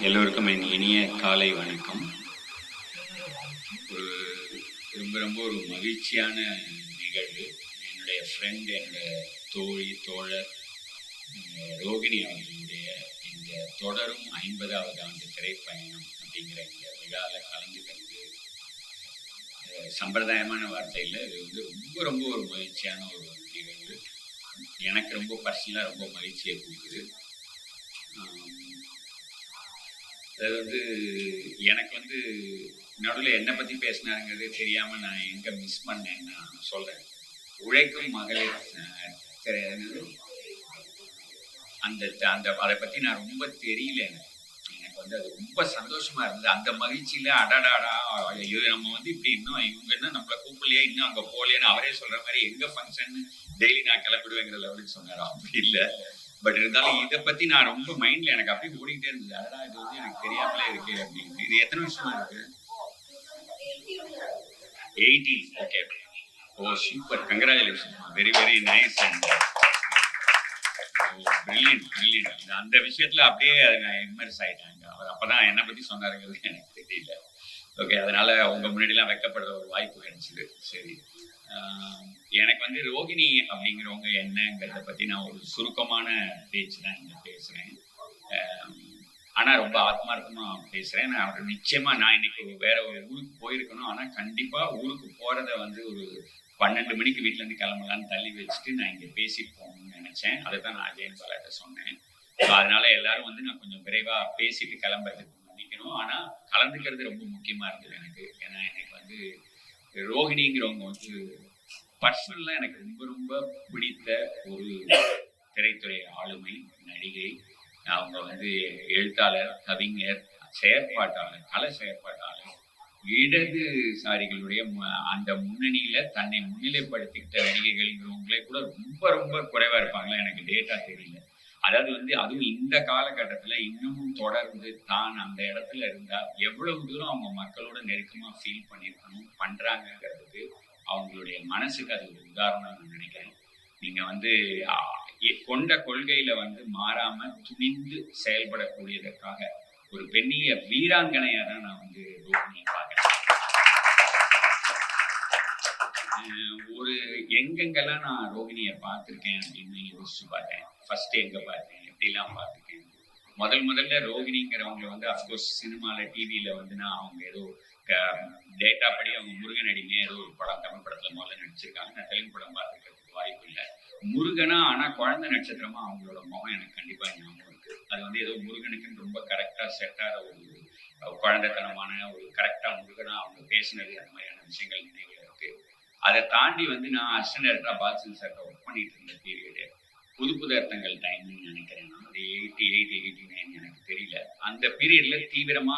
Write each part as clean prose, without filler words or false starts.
எல்லோருக்கும் என் இனிய காலை வணக்கம். ஒரு ரொம்ப ரொம்ப ஒரு மகிழ்ச்சியான நிகழ்வு. என்னுடைய ஃப்ரெண்ட், என்னுடைய தோழி, தோழர் ரோகிணி அவர்களுடைய இந்த தொடரும் 50வது ஆண்டு திரைப்பயணம் அப்படிங்கிற இந்த விழாவில் கலந்துக்கிறது சம்பிரதாயமான வார்த்தையில் இது வந்து ரொம்ப ரொம்ப ஒரு மகிழ்ச்சியான ஒரு நிகழ்வு. எனக்கு ரொம்ப பர்சனலாக ரொம்ப மகிழ்ச்சியை கொடுக்குது. அது வந்து எனக்கு வந்து நடுவில் என்னை பற்றி பேசினாருங்கிறது தெரியாமல் நான் எங்கே மிஸ் பண்ணேன்னு நான் சொல்கிறேன். உழைக்கும் மகளிர் அந்த அந்த அதை பற்றி நான் ரொம்ப தெரியல. எனக்கு வந்து அது ரொம்ப சந்தோஷமாக இருந்தது. அந்த மகிழ்ச்சியில் அடாடாடா ஐயோ நம்ம வந்து இப்படி இன்னும் இவங்க என்ன நம்மளை கூப்பிடலையே, இன்னும் அங்கே போகலையேன்னு அவரே சொல்கிற மாதிரி எங்கே ஃபங்க்ஷன் டெய்லி நான் கிளம்பிடுவேங்கிற லெவலுக்கு சொன்னார். அப்படி இல்லை, பட் இருந்தாலும் இதை பற்றி நான் ரொம்ப மைண்டில் எனக்கு அப்படியே ஓடிக்கிட்டே இருந்தது. அடடா இது வந்து எனக்கு தெரியாமலே இருக்கு அப்படின்னு. இது எத்தனை வருஷமா இருக்கு? 18. Okay. Oh super, congratulation, very very nice and brilliant brilliant. அந்த விஷயத்துல அப்படியே நான் இம்மர்ஸ் ஆயிட்டாங்க. அவர் அப்பதான் என்னை பத்தி சொன்னாருங்கிறது எனக்கு தெரியல. ஓகே, அதனால உங்க முன்னாடிலாம் வைக்கப்படுற ஒரு வாய்ப்பு கிடைச்சிது. சரி, எனக்கு வந்து ரோகிணி அப்படிங்கிறவங்க என்னங்கிறத பத்தி நான் ஒரு சுருக்கமான பேச்சு தான் இங்க பேசுறேன். ஆனா ரொம்ப ஆத்மார்த்தமா பேசுறேன். நான் நிச்சயமா நான் இன்னைக்கு வேற ஒரு ஊருக்கு போயிருக்கணும். ஆனா கண்டிப்பா ஊருக்கு போறத வந்து ஒரு 12 மணிக்கு வீட்டுல இருந்து கிளம்பலான்னு தள்ளி வச்சுட்டு நான் இங்க பேசிட்டு போகணும்னு நினைச்சேன். அதை தான் நான் அஜயன் பாலாட்ட சொன்னேன். அதனால எல்லாரும் வந்து நான் கொஞ்சம் விரைவா பேசிட்டு கிளம்புறதுக்கு நினைக்கணும். ஆனா கலந்துக்கிறது ரொம்ப முக்கியமா இருந்தது எனக்கு. ஏன்னா எனக்கு வந்து ரோகிணிங்கிறவங்க வந்து பர்சனலா எனக்கு ரொம்ப ரொம்ப பிடித்த ஒரு திரைத்துறை ஆளுமை, நடிகை. அவங்க வந்து எழுத்தாளர், கவிஞர், செயற்பாட்டாளர், கலை செயற்பாட்டாளர், இடதுசாரிகளுடைய அந்த முன்னணியில தன்னை முன்னிலைப்படுத்திக்கிட்ட நடிகைகள்ங்கிறவங்களே கூட ரொம்ப ரொம்ப குறைவா இருப்பாங்களா, எனக்கு டேட்டா தெரியல. அதாவது வந்து அதுவும் இந்த காலகட்டத்துல இன்னமும் தொடர்ந்து தான் அந்த இடத்துல இருந்தா எவ்வளவு தூரம் அவங்க மக்களோட நெருக்கமா ஃபீல் பண்ணிருக்கணும், பண்றாங்கிறதுக்கு அவங்களுடைய மனசுக்கு அது ஒரு உதாரணம் நான் நினைக்கிறேன். நீங்க வந்து கொண்ட கொள்கையில வந்து மாறாம துணிந்து செயல்படக்கூடியதற்காக ஒரு பெண்ணிய வீராங்கனையா தான் நான் வந்து ரோகிணியை பார்க்கிறேன். ஒரு எங்கெங்கெல்லாம் நான் ரோகிணியை பார்த்துருக்கேன் அப்படின்னு யோசிச்சு பார்த்தேன். ஃபர்ஸ்ட் எங்க பார்த்தேன், எப்படிலாம் பார்த்துருக்கேன். முதல்ல ரோகிணிங்கிறவங்க வந்து அஃப்கோர்ஸ் சினிமால, டிவியில வந்து நான் அவங்க ஏதோ டேட்டா படி அவங்க முருகன் அடிமை ஏதோ ஒரு படம் தமிழ் படத்துல முதல்ல நடிச்சிருக்காங்க. நான் தெலுங்கு படம் பார்த்துருக்கிறதுக்கு வாய்ப்பு இல்லை. முருகனா ஆனா குழந்தை நட்சத்திரமா அவங்களோட முகம் எனக்கு கண்டிப்பா ஞாபகம் இருக்கு. அது வந்து ஏதோ முருகனுக்குன்னு ரொம்ப கரெக்டா செட்டான ஒரு குழந்தைத்தனமான ஒரு கரெக்டா முருகனா அவங்க பேசினது, அந்த மாதிரியான விஷயங்கள் நினைவுல இருக்கு. அதை தாண்டி வந்து நான் அசிஸ்டன்ட் டைரக்டரா பாலச்சந்திரன் சார்ட்ட ஒர்க் பண்ணிட்டு இருந்த பீரியடு புது புது அர்த்தங்கள் டைம்னு நினைக்கிறேன். நான் அது 88, 89 எனக்கு தெரியல. அந்த பீரியட்ல தீவிரமா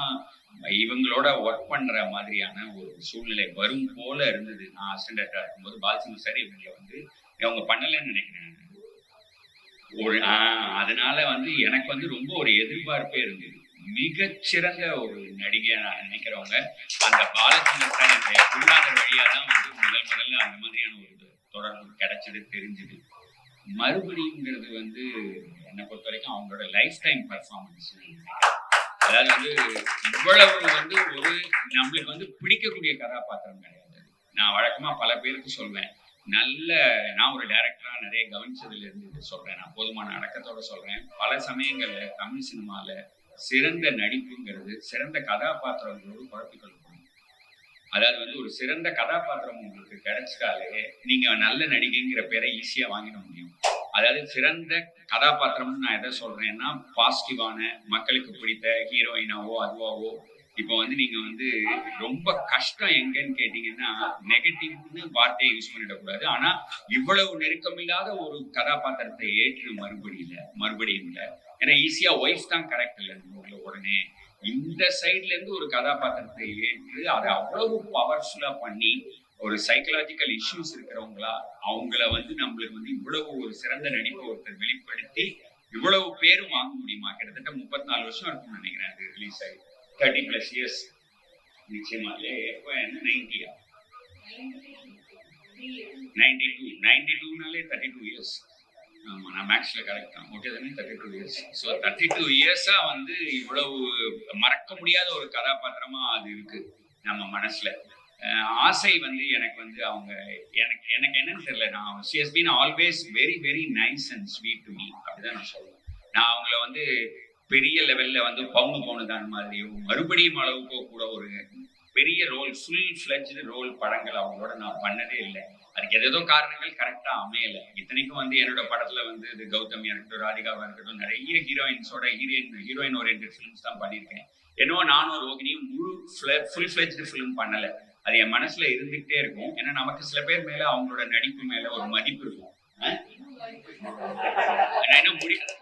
இவங்களோட ஒர்க் பண்ற மாதிரியான ஒரு சூழ்நிலை வரும் போல இருந்தது. நான் அசிஸ்டன்ட் டைரக்டரா இருக்கும்போது பாலச்சந்திரன் சார் இவங்களை வந்து அவங்க பண்ணலன்னு நினைக்கிறேன். ஒரு அதனால வந்து எனக்கு வந்து ரொம்ப ஒரு எதிர்பார்ப்பே இருந்தது. மிகச்சிறந்த ஒரு நடிகையா நான் நினைக்கிறவங்க அந்த பாலச்சந்திரன் சார் என்னுடைய குருநாதர் வழியா தான் வந்து முதல்ல அந்த மாதிரியான ஒரு தொடர்பு கிடைச்சது, தெரிஞ்சது. மறுபடியுங்கிறது வந்து என்னை பொறுத்த வரைக்கும் அவங்களோட லைஃப் டைம் பர்ஃபார்மன்ஸ். அதாவது வந்து இவ்வளவு வந்து ஒரு நம்மளுக்கு வந்து பிடிக்கக்கூடிய கதாபாத்திரம் கிடையாது. நான் வழக்கமா பல பேருக்கு சொல்வேன், நான் ஒரு டைரக்டரா நிறைய கவனிச்சதுல இருந்து சொல்றேன், நான் போதுமான அடக்கத்தோட சொல்றேன். பல சமயங்கள்ல தமிழ் சினிமால சிறந்த நடிப்புங்கிறது சிறந்த கதாபாத்திரங்களோடு குழப்பிக்கொள்ளப்படும். அதாவது வந்து ஒரு சிறந்த கதாபாத்திரம் உங்களுக்கு கிடைச்சிட்டாலே நீங்க நல்ல நடிகைங்கிற பேரை ஈஸியா வாங்கிட முடியும். அதாவது சிறந்த கதாபாத்திரம்னு நான் எதை சொல்றேன்னா, பாசிட்டிவான, மக்களுக்கு பிடித்த ஹீரோயினாவோ அதுவாவோ. இப்போ வந்து நீங்க வந்து ரொம்ப கஷ்டம் எங்கன்னு கேட்டீங்கன்னா, நெகட்டிவ்னு வார்த்தையை யூஸ் பண்ணிடக்கூடாது. ஆனா இவ்வளவு நெருக்கமில்லாத ஒரு கதாபாத்திரத்தை ஏற்று மறுபடியும் இல்லை. ஏன்னா ஈஸியா ஒய்ஃப் தான் கரெக்ட் இல்லை ஊர்ல. உடனே இந்த சைட்ல இருந்து ஒரு கதாபாத்திரத்தை ஏற்று அதை அவ்வளவு பவர்ஃபுல்லா பண்ணி ஒரு சைக்கலாஜிக்கல் இஷ்யூஸ் இருக்கிறவங்களா அவங்கள வந்து நம்மளுக்கு வந்து இவ்வளவு ஒரு சிறந்த நடிப்பை ஒருத்தர் வெளிப்படுத்தி இவ்வளவு பேரும் வாங்க முடியுமா? கிட்டத்தட்ட 34 வருஷம் இருக்கும்னு நினைக்கிறேன் அது ரிலீஸ் ஆகி. 30+ இயர்ஸ் நிச்சயமா இல்லையே. எப்போ என்ன 90யா? 92. 92னாலே 32 இயர்ஸ். ஆமா, நான் மேக்ஸ்ல கரெக்ட் தான். ஓகே தானே? 32 இயர்ஸ். ஸோ 32 இயர்ஸா வந்து இவ்வளவு மறக்க முடியாத ஒரு கதாபாத்திரமா அது இருக்கு நம்ம மனசுல. ஆசை வந்து எனக்கு வந்து அவங்க எனக்கு எனக்கு என்னன்னு தெரியல. நான் she has been always very very nice and sweet to me. அப்படிதான் நான் சொல்லுவேன். நான் அவங்கள வந்து பெரிய லெவல்ல வந்து பவுனு தான் மாதிரியும் மறுபடியும் அளவுக்கோ கூட ஒரு பெரிய ரோல் ஃபுல் ஃபிளட்ஜ்டு ரோல் படங்கள் அவங்களோட நான் பண்ணதே இல்லை. அதுக்கு ஏதோ காரணங்கள் கரெக்டா அமையல. இத்தனைக்கும் வந்து என்னோட படத்துல வந்து இது கௌதமியா இருக்கட்டும், ராதிகாவா இருக்கட்டும், நிறைய ஹீரோயின்ஸோட ஹீரோயின் ஓரியன்டட் ஃபிலிம்ஸ் தான் பண்ணியிருக்கேன். என்னவோ நானும் ரோகிணியும் ஃபுல் ஃபிளட்ஜ்டு ஃபிலிம் பண்ணல. அது என் மனசுல இருந்துகிட்டே இருக்கும். ஏன்னா நமக்கு சில பேர் மேல அவங்களோட நடிப்பு மேல ஒரு மதிப்பு இருக்கும். என்ன முடியாது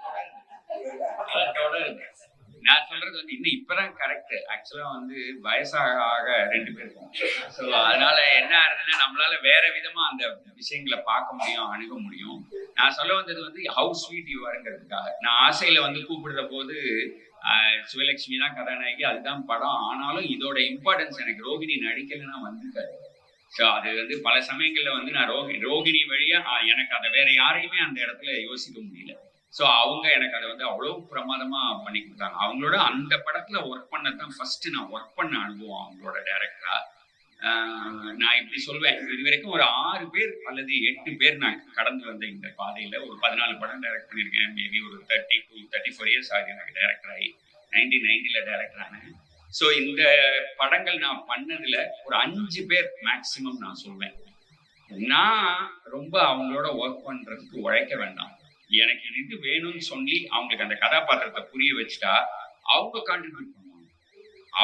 நான் சொல்றது வந்து இன்னும் இப்பதான் கரெக்ட். ஆக்சுவலா வந்து வயசாக ஆக 2 பேருக்கும். ஸோ அதனால என்ன ஆகுதுன்னா நம்மளால வேற விதமா அந்த விஷயங்களை பார்க்க முடியும், அணுக முடியும். நான் சொல்ல வந்தது வந்து ஹவு ஸ்வீட் யூ ஆருங்கிறதுக்காக. நான் ஆசையில வந்து கூப்பிடுற போது சிவலட்சுமி தான் கதாநாயகி, அதுதான் படம். ஆனாலும் இதோட இம்பார்ட்டன்ஸ் எனக்கு ரோகிணி நடிக்கலைன்னா வந்திருக்காரு. ஸோ அது வந்து பல சமயங்கள்ல வந்து நான் ரோகிணி வழியா எனக்கு அதை வேற யாரையுமே அந்த இடத்துல யோசிக்க முடியல. ஸோ அவங்க எனக்கு அதை வந்து அவ்வளோ பிரமாதமா பண்ணி கொடுத்தாங்க. அவங்களோட அந்த படத்துல ஒர்க் பண்ணதான் ஃபர்ஸ்ட் நான் ஒர்க் பண்ண அனுபவம் அவங்களோட டைரக்டரா. நான் இப்படி சொல்வேன், இது வரைக்கும் ஒரு 6 பேர் அல்லது 8 பேர் நான் கடந்து வந்த இந்த பாதையில ஒரு 14 படம் டைரக்ட் பண்ணியிருக்கேன். மேபி ஒரு 34 இயர்ஸ் ஆகுது எனக்கு டைரக்டர் ஆகி. 1990 டைரக்டர் ஆனேன். ஸோ இந்த படங்கள் நான் பண்ணதுல ஒரு 5 பேர் மேக்சிமம் நான் சொல்வேன். நான் ரொம்ப அவங்களோட ஒர்க் பண்றதுக்கு உழைக்க வேண்டாம். எனக்கு இது வேணும்னு சொல்லி அவங்களுக்கு அந்த கதாபாத்திரத்தை புரிய வச்சுட்டா அவங்க கான்ட்ரிபியூட் பண்ணுவாங்க.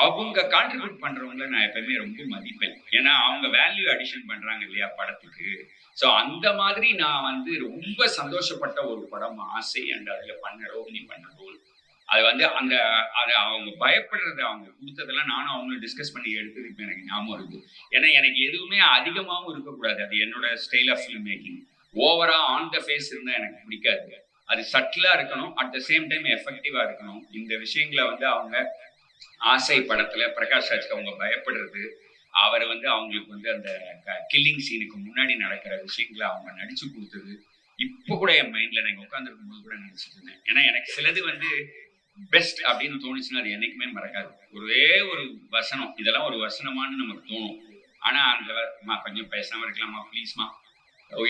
அவங்க கான்ட்ரிபியூட் பண்றவங்கள நான் எப்பவுமே ரொம்ப மதிப்பேன். ஏன்னா அவங்க வேல்யூ அடிஷன் பண்றாங்க இல்லையா படத்துக்கு. ஸோ அந்த மாதிரி நான் வந்து ரொம்ப சந்தோஷப்பட்ட ஒரு படம் ஆசை. அண்ட் அதுல பண்ண ரோகிணி பண்ண ரோல் அது வந்து அந்த அதை அவங்க பயப்படுறத அவங்க கொடுத்ததெல்லாம் நானும் அவங்களும் டிஸ்கஸ் பண்ணி எடுத்ததுக்கு எனக்கு ஞாபகம் இருக்கு. ஏன்னா எனக்கு எதுவுமே அதிகமாகவும் இருக்கக்கூடாது. அது என்னோட ஸ்டைல் ஆஃப் ஃபிலிம் மேக்கிங். ஓவரா ஆன் த ஃபேஸ் இருந்தா எனக்கு பிடிக்காது. அது சட்டிலா இருக்கணும், அட் த சேம் டைம் எஃபெக்டிவா இருக்கணும். இந்த விஷயங்களை வந்து அவங்க ஆசை படத்துல பிரகாஷ் ராஜ்க்கு அவங்க பயப்படுறது, அவர் வந்து அவங்களுக்கு வந்து அந்த கில்லிங் சீனுக்கு முன்னாடி நடக்கிற விஷயங்களை அவங்க நடிச்சு கொடுத்தது இப்ப கூட என் மைண்ட்ல நான் உட்காந்துருக்கும் போது கூட நினைச்சிட்டு இருந்தேன். ஏன்னா எனக்கு சிலது வந்து பெஸ்ட் அப்படின்னு தோணுச்சுன்னா அது என்னைக்குமே மறக்காது. ஒரே ஒரு வசனம், இதெல்லாம் ஒரு வசனமானு நமக்கு தோணும். ஆனா அந்த கொஞ்சம் பேசாம இருக்கலாமா ப்ளீஸ்மா,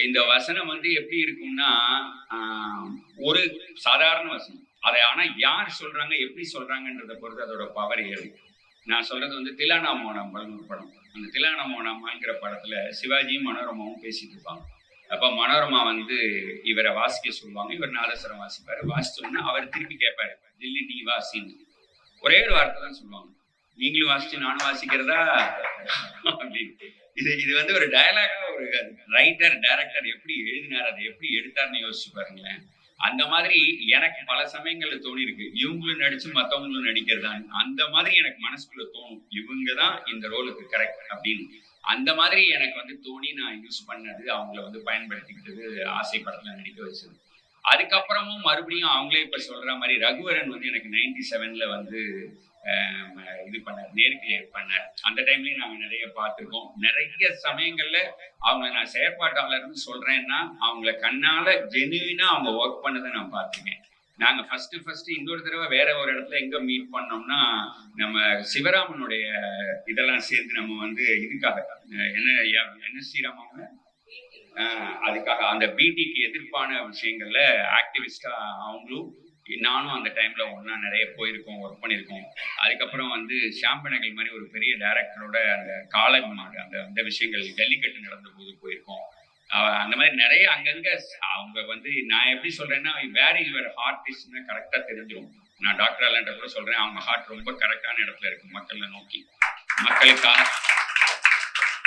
இந்த வசனம் வந்து எப்படி இருக்கும்னா ஒரு சாதாரண வசனம். அதை ஆனா யார் சொல்றாங்க எப்படி சொல்றாங்கன்றத பொறுத்து அதோட பவர் ஏறும். நான் சொல்றது வந்து திலானா மோனாம்பால்னு ஒரு படம். அந்த திலானா மோனாம்பாங்கிற படத்துல சிவாஜியும் மனோரமாவும் பேசிட்டு இருப்பாங்க. அப்ப மனோரமா வந்து இவரை வாசிக்க சொல்லுவாங்க. இவர் நாதஸ்வரம் வாசிப்பாரு. வாசிச்சோன்னா அவர் திருப்பி கேட்பாரு, தில்லி நீ வாசின்னு. ஒரே ஒரு வார்த்தை தான் சொல்லுவாங்க, நீங்களும் வாசிச்சு நானும் வாசிக்கிறதா அப்படின்னு. இது வந்து ஒரு டயலாகா ஒரு ரைட்டர் டைரக்டர் எப்படி எழுதினார், அதை எப்படி எடுத்தார்னு யோசிச்சு பாருங்களேன். அந்த மாதிரி எனக்கு பல சமயங்கள்ல தோணி இருக்கு, இவங்களும் நடிச்சு மத்தவங்களும் நடிக்கிறதான். அந்த மாதிரி எனக்கு மனசுக்குள்ள தோணும், இவங்கதான் இந்த ரோலுக்கு கரெக்ட் அப்படின்னு. அந்த மாதிரி எனக்கு வந்து தோணி நான் யூஸ் பண்ணது, அவங்கள வந்து பயன்படுத்திக்கிட்டது, ஆசை படத்துல நடிக்க வச்சது. அதுக்கப்புறமும் மறுபடியும் அவங்களே இப்ப சொல்ற மாதிரி ரகுவரன் வந்து எனக்கு 97ல வந்து இது பண்ணார், நேருக்கு பண்ணார். அந்த டைம்லயும் நாங்க நிறைய பார்த்திருக்கோம். நிறைய சமயங்கள்ல அவங்க நான் செயற்பாட்டாளர்னு சொல்றேன்னா அவங்கள கண்ணால ஜெனுவினா அவங்க ஒர்க் பண்ணதை நான் பார்த்துருக்கேன். நாங்க ஃபர்ஸ்ட் இன்னொரு தடவை வேற ஒரு இடத்துல எங்க மீட் பண்ணோம்னா, நம்ம சிவராமனுடைய இதெல்லாம் சேர்ந்து நம்ம வந்து இதுக்காக என்ன ஸ்ரீராமன் அதுக்காக அந்த பிடிக்கு எதிர்ப்பான விஷயங்கள்ல ஆக்டிவிஸ்டா அவங்களும் நானும் அந்த டைம்ல ஒன்னா நிறைய போயிருக்கோம், ஒர்க் பண்ணியிருக்கோம். அதுக்கப்புறம் வந்து ஷாம்பனகல் மாதிரி ஒரு பெரிய டைரக்டரோட அந்த காலம் அந்த விஷயங்கள் ஜல்லிக்கட்டு நடந்த போது போயிருக்கோம். அந்த மாதிரி நிறைய அங்கங்க அவங்க வந்து நான் எப்படி சொல்றேன்னா, வேற இவர் ஹார்டிஸ்ட்னா கரெக்டா தெரிஞ்சிடும். நான் டாக்டர் அல்லாண்ட கூட சொல்றேன், அவங்க ஹார்ட் ரொம்ப கரெக்டான இடத்துல இருக்கு, மக்களை நோக்கி, மக்களுக்காக.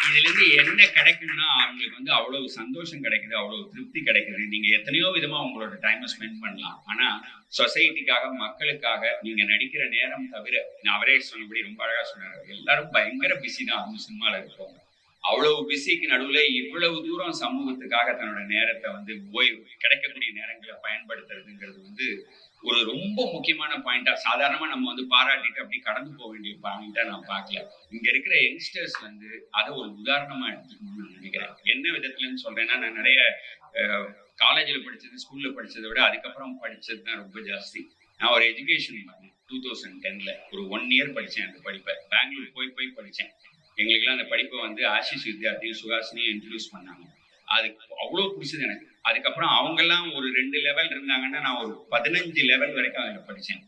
இதுல இருந்து என்ன கிடைக்கும்னா அவங்களுக்கு வந்து அவ்வளவு சந்தோஷம் கிடைக்குது, அவ்வளவு திருப்தி கிடைக்குது. நீங்க எத்தனையோ விதமா உங்களோட டைமை ஸ்பெண்ட் பண்ணலாம். ஆனா சொசைட்டிக்காக, மக்களுக்காக நீங்க நடிக்கிற நேரம் தவிர, அவரே சொன்னபடி ரொம்ப அழகா சொன்னாரு, எல்லாரும் பயங்கர பிஸி தான் அவங்க சினிமால இருக்கவங்க. அவ்வளவு பிஸிக்கு நடுவுல இவ்வளவு தூரம் சமூகத்துக்காக தன்னோட நேரத்தை வந்து கிடைக்கக்கூடிய நேரங்களை பயன்படுத்துறதுங்கிறது வந்து ஒரு ரொம்ப முக்கியமான பாயிண்டா, சாதாரணமா நம்ம வந்து பாராட்டிட்டு அப்படி கடந்து போக வேண்டிய பாயிண்டா நான் பார்க்கல. இங்க இருக்கிற யங்ஸ்டர்ஸ் வந்து அதை ஒரு உதாரணமா எடுத்துக்கணும்னு நான் நினைக்கிறேன். என்ன விதத்துலன்னு சொல்றேன்னா, நான் நிறைய காலேஜில் படித்தது ஸ்கூலில் படித்ததை விட அதுக்கப்புறம் படித்தது தான் ரொம்ப ஜாஸ்தி. நான் ஒரு எஜுகேஷன் பண்ணேன் 2010 ஒரு 1 இயர் படித்தேன். அந்த படிப்பை பெங்களூர் போய் படித்தேன். எங்களுக்கெல்லாம் அந்த படிப்பை வந்து ஆஷிஷ் வித்யார்த்தியும் சுஹாசினியும் இன்ட்ரடியூஸ் பண்ணாங்க. அது அவ்வளோ பிடிச்சது எனக்கு. அதுக்கப்புறம் அவங்கெல்லாம் ஒரு 2 லெவல் இருந்தாங்கன்னா நான் ஒரு 15 லெவல் வரைக்கும் அதில் படித்தேன்.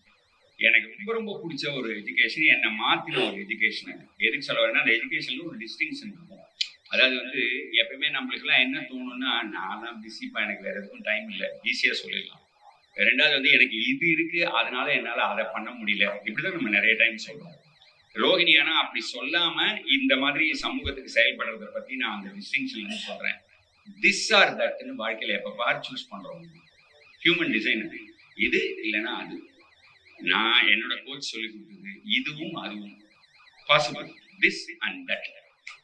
எனக்கு ரொம்ப ரொம்ப பிடிச்ச ஒரு எஜுகேஷன், என்னை மாற்றின ஒரு எஜுகேஷன். எதுக்கு சொல்ல வரேன்னா, அந்த எஜுகேஷனில் ஒரு டிஸ்டிங்ஷன் இருக்கும். அதாவது வந்து எப்பவுமே நம்மளுக்குலாம் என்ன தோணும்னா, நான்லாம் பிஸிப்பா, எனக்கு வேற எதுக்கும் டைம் இல்லை, ஈஸியாக சொல்லிடலாம். ரெண்டாவது வந்து எனக்கு இது இருக்கு, அதனால என்னால் அதை பண்ண முடியல, இப்படிதான் நம்ம நிறைய டைம் சொல்றோம். ரோகிணியானா அப்படி சொல்லாம இந்த மாதிரி சமூகத்துக்கு செயல்படுறத பத்தி நான் அந்த டிஸ்டிங்ஷன்ல சொல்றேன். திஸ் ஆர் தட்னு வாழ்க்கையில எப்ப பார் சூஸ் பண்றோம். ஹியூமன் டிசைன் அது, இது இல்லைன்னா அது. நான் என்னோட கோச் சொல்லி கொடுத்தது இதுவும் அதுவும் பாசிபிள், திஸ் அண்ட் தட்.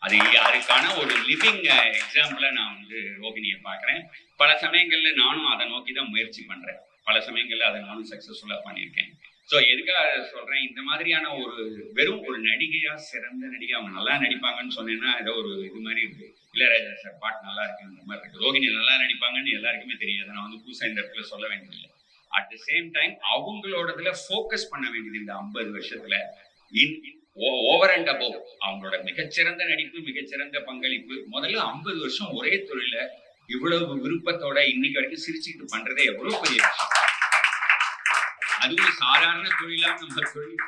அதுக்கான ஒரு லிவிங் எக்ஸாம்பிளா நான் வந்து ரோகிணியை பார்க்குறேன். பல சமயங்கள்ல நானும் அதை நோக்கி தான் முயற்சி பண்றேன். பல சமயங்கள்ல அதை நானும் சக்சஸ்ஃபுல்லா பண்ணியிருக்கேன். ஸோ எதுக்காக சொல்றேன், இந்த மாதிரியான ஒரு வெறும் ஒரு நடிகையா, சிறந்த நடிகை, அவங்க நல்லா நடிப்பாங்கன்னு சொன்னேன்னா ஏதோ ஒரு இது மாதிரி இருக்கு. இளையராஜா சார் பாட்டு நல்லா இருக்குன்ற மாதிரி இருக்கு. ரோகிணி நல்லா நடிப்பாங்கன்னு எல்லாருக்குமே தெரியாது. நான் வந்து புதுசா இந்த இடத்துல சொல்ல வேண்டியதில்லை. அட் த சேம் டைம் அவங்களோடதுல ஃபோக்கஸ் பண்ண வேண்டியது இந்த 50 வருஷத்துல ஓவர் அண்ட் அபோவ் அவங்களோட மிகச்சிறந்த நடிப்பு, மிகச்சிறந்த பங்களிப்பு. முதல்ல 50 வருஷம் ஒரே தொழில இவ்வளவு விருப்பத்தோட இன்னைக்கு வரைக்கும் சிரிச்சுக்கிட்டு பண்றதே எவ்வளவு பெரிய விஷயம். அதுவும் சாதாரண தொழிலா நம்ம தொழில்,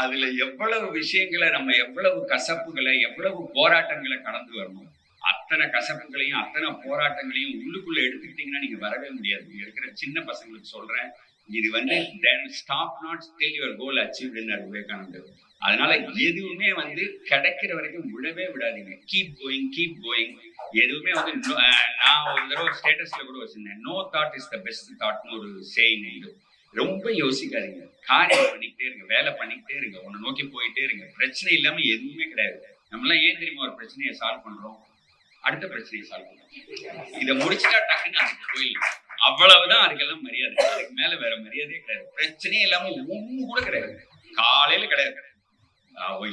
அதுல எவ்வளவு விஷயங்களை நம்ம, எவ்வளவு கசப்புகளை, எவ்வளவு போராட்டங்களை கடந்து வரணும். அத்தனை கசப்புகளையும் அத்தனை போராட்டங்களையும் உள்ளுக்குள்ள எடுத்துக்கிட்டீங்கன்னா நீங்க வரவே முடியாது. இங்க இருக்கிற சின்ன பசங்களுக்கு சொல்றேன், இது வந்து then stop not till your goal achieved ன்னாரு விவேகானந்தர். அதனால எதுவுமே வந்து கிடைக்கிற வரைக்கும் விடவே விடாதீங்க. Keep going. எதுவுமே வந்து நான் ஒரு தடவை ஸ்டேட்டஸ்ல கூட வச்சிருந்தேன், no thought is the best தாட்னு ஒரு சேயிங். இது ரொம்ப யோசிக்காதீங்க, காரியம் பண்ணிக்கிட்டே இருங்க, வேலை பண்ணிக்கிட்டே இருங்க, ஒன்னு நோக்கி போயிட்டே இருங்க. பிரச்சனை இல்லாம எதுவுமே கிடையாது. நம்மளாம் ஏன் தெரியுமா ஒரு பிரச்சனையை சால்வ் பண்றோம், அடுத்த பிரச்சனையை சால்வ் பண்றோம். இதை முடிச்சுட்டா டக்குன்னு அதுக்கு போயிடலாம், அவ்வளவுதான். அதுக்கெல்லாம் மரியாதை, அதுக்கு மேல வேற மரியாதையே கிடையாது. பிரச்சனையே இல்லாம ஒண்ணு கூட கிடையாது. காலையில கிடையாது,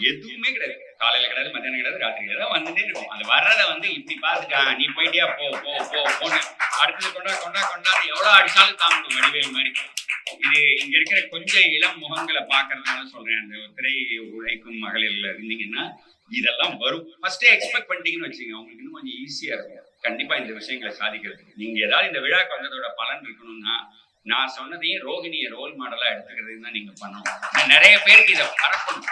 எதுவுமே கிடையாது. காலையில கிடையாது, மத்தியானம் கிடையாது, ராத்திரி கிடையாது, வந்துட்டே இருக்கும். அது வர்றதை வந்து இப்படி பார்த்துட்டா, நீ போயிட்டியா, போன்னு அடுத்தது கொண்டா எவ்வளவு அடிச்சாலும் தாங்கணும், வடிவேல் மாதிரி. இது இங்க இருக்கிற கொஞ்சம் இளம் முகங்களை பாக்குறதுனால சொல்றேன். அந்த திரை உழைக்கும் மகளிர்ல இருந்தீங்கன்னா இதெல்லாம் வரும். ஃபர்ஸ்டே எக்ஸ்பெக்ட் பண்ணிட்டீங்கன்னு வச்சுக்கோங்க, உங்களுக்கு இன்னும் கொஞ்சம் ஈஸியா இருக்கும் கண்டிப்பா இந்த விஷயங்களை சாதிக்கிறதுக்கு. நீங்க ஏதாவது இந்த விழாக்கு வந்ததோட பலன் இருக்கணும்னா, நான் சொன்னதையும் ரோகிணியை ரோல் மாடலா எடுத்துக்கிறது தான் நீங்க பண்ணணும். நிறைய பேருக்கு இதை பரப்பணும்.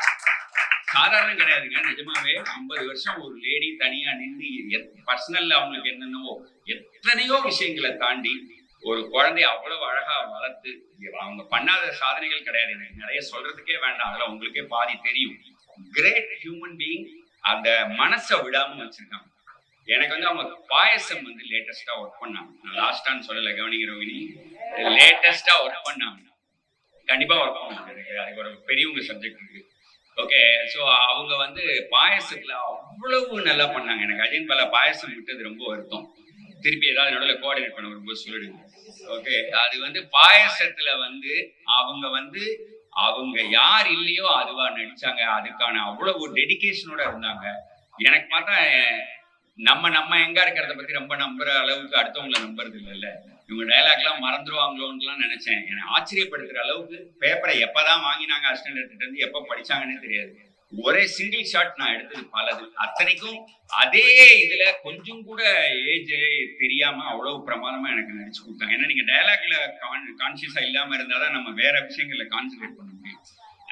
சாதாரணம் கிடையாதுங்க, நிஜமாவே. 50 வருஷம் ஒரு லேடி தனியா நின்று பர்சனல்ல அவங்களுக்கு என்னென்னவோ எத்தனையோ விஷயங்களை தாண்டி ஒரு குழந்தைய அவ்வளவு அழகா வளர்த்து, அவங்க பண்ணாத சாதனைகள் கிடையாது. எனக்கு நிறைய சொல்றதுக்கே வேண்டாம், அதெல்லாம் உங்களுக்கே பாதி தெரியும். Great human being. அந்த மனசை விடாம வச்சிருக்காங்க. எனக்கு வந்து அவங்க பாயசம் வந்து லேட்டஸ்டா ஒர்க் பண்ணாங்க. நான் லாஸ்டான்னு சொல்லல, கவனிங்க ரோகிணி, லேட்டஸ்டா ஒர்க் பண்ணாங்க. கண்டிப்பா ஒர்க் பண்ணாங்க. அதுக்கு ஒரு பெரியவங்க சப்ஜெக்ட் இருக்கு. ஓகே, ஸோ அவங்க வந்து பாயசத்துல அவ்வளவு நல்லா பண்ணாங்க. எனக்கு அஜயன் பாலா பாயசம் விட்டது ரொம்ப வருத்தம். திருப்பி ஏதாவது நடுவில் கோஆர்டினேட் பண்ண வரும்போது சொல்லிடுங்க. ஓகே, அது வந்து பாயசத்துல வந்து அவங்க யார் இல்லையோ அதுவா நடிச்சாங்க. அதுக்கான அவ்வளவு டெடிகேஷனோட இருந்தாங்க. எனக்கு பார்த்தா நம்ம எங்க இருக்கிறத பத்தி ரொம்ப நம்புற அளவுக்கு அடுத்தவங்களை நம்புறது இல்லைல்ல. இவங்க டைலாக் எல்லாம் மறந்துடுவாங்களோன்னு நினைச்சேன். என்னை ஆச்சரியப்படுத்துற அளவுக்கு பேப்பரை எப்பதான் வாங்கினாங்க அசிஸ்டன்ட் எடிட்டர் இருந்து, எப்ப படிச்சாங்கன்னு தெரியாது. ஒரே சிங்கிள் ஷாட் நான் எடுத்தது பலது. அத்தனைக்கும் அதே இதுல கொஞ்சம் கூட ஏஜ் தெரியாம அவ்வளவு பிரமாதமா எனக்கு நடிச்சு கொடுத்தாங்க. ஏன்னா நீங்க டைலாக்ல கான்சியஸா இல்லாம இருந்தாதான் நம்ம வேற விஷயங்கள்ல கான்சென்ட்ரேட் பண்ண முடியும்.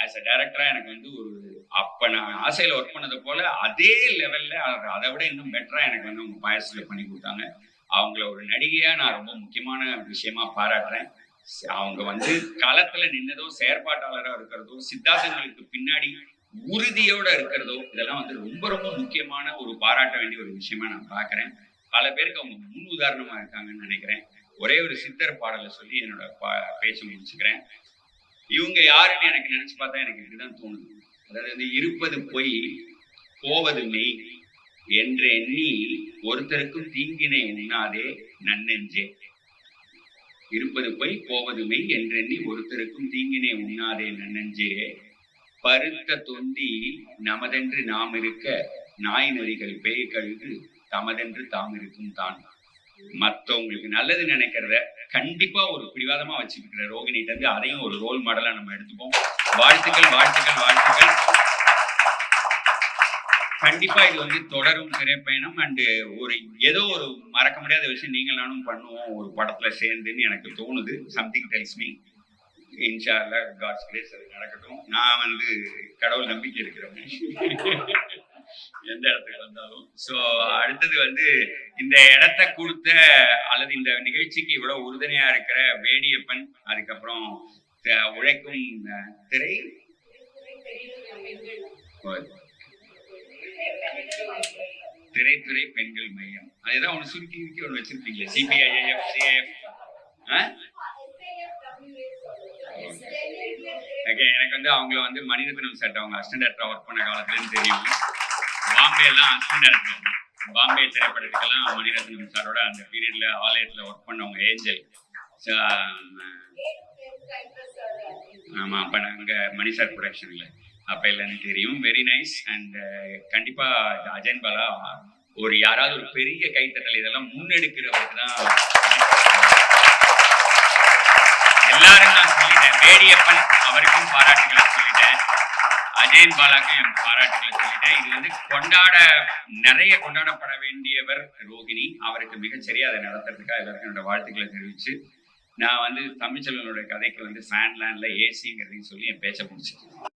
ஆஸ் அ டைரக்டரா எனக்கு வந்து ஒரு அப்ப நான் ஆசையில ஒர்க் பண்ணது போல அதே லெவல்ல அதை விட இன்னும் பெட்டரா எனக்கு வந்து அவங்க பாயசத்துல பண்ணி கொடுத்தாங்க. அவங்கள ஒரு நடிகையா நான் ரொம்ப முக்கியமான விஷயமா பாராட்டுறேன். அவங்க வந்து களத்துல நின்னதோ, செயற்பாட்டாளரா இருக்கிறதோ, சித்தாந்தங்களுக்கு பின்னாடி உறுதியோட இருக்கிறதோ, இதெல்லாம் வந்து ரொம்ப ரொம்ப முக்கியமான ஒரு பாராட்ட வேண்டிய ஒரு விஷயமா நான் பாக்குறேன். பல பேருக்கு அவங்க முன் உதாரணமா இருக்காங்கன்னு நினைக்கிறேன். ஒரே ஒரு சித்தர் பாடலை சொல்லி என்னோட பேச்சு முடிச்சுக்கிறேன். இவங்க யாருன்னு எனக்கு நினைச்சு பார்த்தா எனக்கு இப்படிதான் தோணுது. அதாவது வந்து இருப்பது பொய் போவது மெய் என்று எண்ணி ஒருத்தருக்கும் தீங்கினை எண்ணாதே நன்னெஞ்சே. இருப்பது பொய் போவது மெய் என்றெண்ணி ஒருத்தருக்கும் தீங்கினை உண்ணாதே நன்னெஞ்சே. பருத்த தொந்தி நமதென்று நாம் இருக்க நாய் நரிகள் பேய் கழுகு தமதென்று தாம் இருக்கும் தான். மத்தவங்களுக்கு நல்லது நினைக்கிறத கண்டிப்பா ஒரு பிடிவாதமா வச்சுக்கிற ரோகிணிட்ட இருந்து அதையும் ஒரு ரோல் மாடலா நம்ம எடுத்துப்போம். வாழ்த்துக்கள், வாழ்த்துக்கள், வாழ்த்துக்கள். கண்டிப்பா இது வந்து தொடரும் திரைப்பயணம் அண்டு ஏதோ ஒரு மறக்க முடியாத விஷயம் நீங்கள் நானும் பண்ணுவோம் ஒரு படத்துல சேர்ந்துன்னு எனக்கு தோணுது. Something டெல்ஸ் me. இன்ஷா அல்லாஹ் காட்ஸ் கிரேஸ் அது நடக்கட்டும். நான் வந்து கடவுள் நம்பிக்கை இருக்கிறவங்க எந்த இடத்துக்கு வந்தாலும். ஸோ அடுத்தது வந்து இந்த இடத்த கொடுத்த அல்லது இந்த நிகழ்ச்சிக்கு இவ்வளவு உறுதுணையா இருக்கிற வேடியப்பன், அதுக்கப்புறம் உழைக்கும் திரைத்துறை பெண்கள் மையம், அதுதான் ஒன்று சுருக்கி ஒன்று வச்சிருப்பீங்களே, சிபிஐஎஃப் சிஐஎஃப். எனக்கு வந்து அவங்கள வந்து மணிரத்னம் சார் அவங்க அசிஸ்டன்ட் டைரக்டரா ஒர்க் பண்ண காலத்துலன்னு தெரியும். பாம்பே எல்லாம் அசிஸ்டன்ட் டைரக்டர், பாம்பே திரைப்படத்துக்கெல்லாம் மணிரத்னம் சாரோட அந்த பீரியட்ல ஆலயத்துல ஒர்க் பண்ணவங்க ஏஞ்சல். ஆமா, அப்ப நாங்க மணி சார் ப்ரொடக்ஷன்ல அப்ப இல்லைன்னு தெரியும். Very nice. அண்ட் கண்டிப்பா அஜயன் பாலா யாராவது ஒரு பெரிய கைத்தட்டல் இதெல்லாம் முன்னெடுக்கிறவருக்கு தான். எல்லாரும் நான் சொல்லிட்டேன், வேடியப்பன் அவருக்கும் பாராட்டுகளை சொல்லிட்டேன், அஜயன் பாலாக்கும் என் பாராட்டுகளை சொல்லிட்டேன். இது வந்து நிறைய கொண்டாடப்பட வேண்டியவர் ரோகிணி. அவருக்கு மிகச்சரியா அதை நடத்துறதுக்காக எல்லாருக்கும் என்னோட வாழ்த்துக்களை தெரிவிச்சு, நான் வந்து தமிழ்ச்செல்வனோட கதைக்கு வந்து ஃபேன்லேண்ட்ல ஏசிங்கிறதையும் சொல்லி என் பேச்சை முடிச்சிட்டேன்.